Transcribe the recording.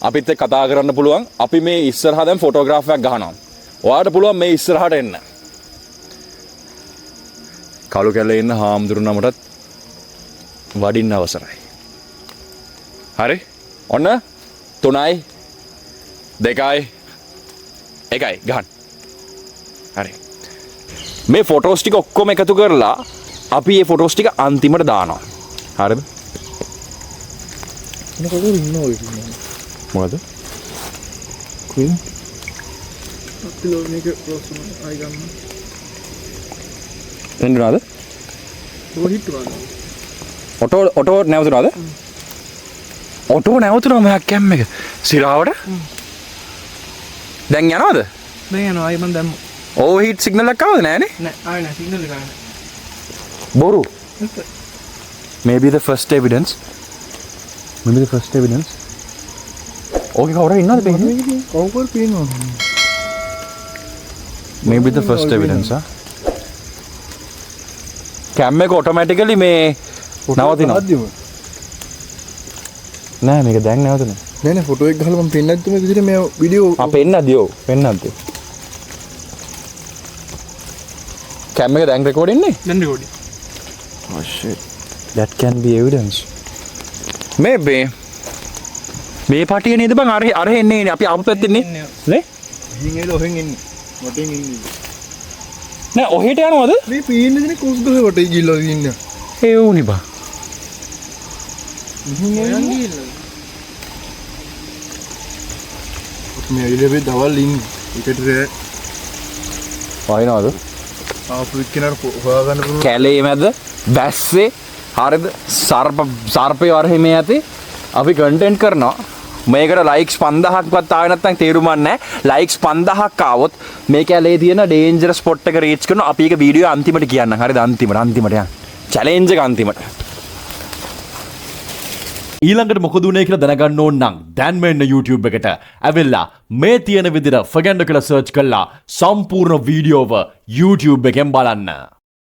අපිත් එක්ක කතා කරන්න පුළුවන්. අපි මේ ඉස්සරහා දැන් ෆොටෝග්‍රාෆ් එකක් ගහනවා. ඔයාලට පුළුවන් මේ ඉස්සරහට එන්න. කළු කැලේ ඉන්න හාමුදුරු නමටත් වඩින්න අවසරයි. හරි? ඔන්න 3යි 2යි 1යි ගහන්න. හරි. මේ ෆොටෝස් ටික ඔක්කොම එකතු කරලා අපි මේ ෆොටෝස් ටික අන්තිමට දානවා. හරිද? මොකද? ක්වීන් අපිලෝ මේක රෝස් ආයි ගන්න. එන්නාද? රෝහිත් වල. ඔටෝ නැවතුනාද? ඔටෝ නැවතුනා මම කැම් එක. සිරාවට? දැන් යනවද? දැන් යනවා ආයි මම දැම්මා. ඕවර් හීට් සිග්නල් එකක් ආවද නෑනේ? නෑ ආයි නෑ සිග්නල් එක ආයි. බොරු. Maybe the first evidence. Maybe the first evidence. ඕකේ කවුරු ඉන්නවද පේන්නේ? කවුරු පේනවද? Maybe the first evidence ah. කැම් එක ඔටෝමැටිකලි මේ නවතිනවා. නෑ මේක දැන් නැවතුනේ. නෑ නෑ ෆොටෝ එක ගහලා මම පෙන්නද්දි මේ විදිහට මේ වීඩියෝ පෙන්නද්දී ඔව් පෙන්නද්දී. කැම් එක දැන් රෙකෝඩ් ඉන්නේ? දැන් recording. Oh shit. That can be evidence. Maybe. මේ පාටිය නේද බං අර එන්නේ අපි ආපු පැත්තේ නේ නේ හින් එල ඔහෙන් එන්නේ වටෙන් එන්නේ නෑ ඔහෙට යනවද මේ පීන්නේ දිනේ කුස් ගහ වටේ ගිහලා ඉන්නේ ඒ වුණි බං හින් එන්නේ මේ ඉලෙබේ දවල් ඉන්නේ එකට රෑ වයින්වද ආපු එක්කෙනාට හොයාගන්න පුළුවන් කැලේ මැද බැස්සේ හරිද සර්පේ වරහේ මේ ඇති අපි කන්ටෙන්ට් කරනවා මේකට ලයික්ස් 5000ක්වත් ආවේ නැත්නම් තේරුමක් නැහැ ලයික්ස් 5000ක් ආවොත් මේ කැලේ තියෙන ඩේන්ජරස් ස්පොට් එක රීච් කරනවා අපි ඒක වීඩියෝ අන්තිමට කියන්නම් හරිද අන්තිමට යන්න චැලෙන්ජ් එක අන්තිමට ඊළඟට මොකද උනේ කියලා දැනගන්න ඕන නම් දැන් මෙන්න YouTube එකට ඇවිල්ලා මේ තියෙන විදිහට ෆගැන්ඩෝ කියලා සර්ච් කළා සම්පූර්ණ වීඩියෝව YouTube එකෙන් බලන්න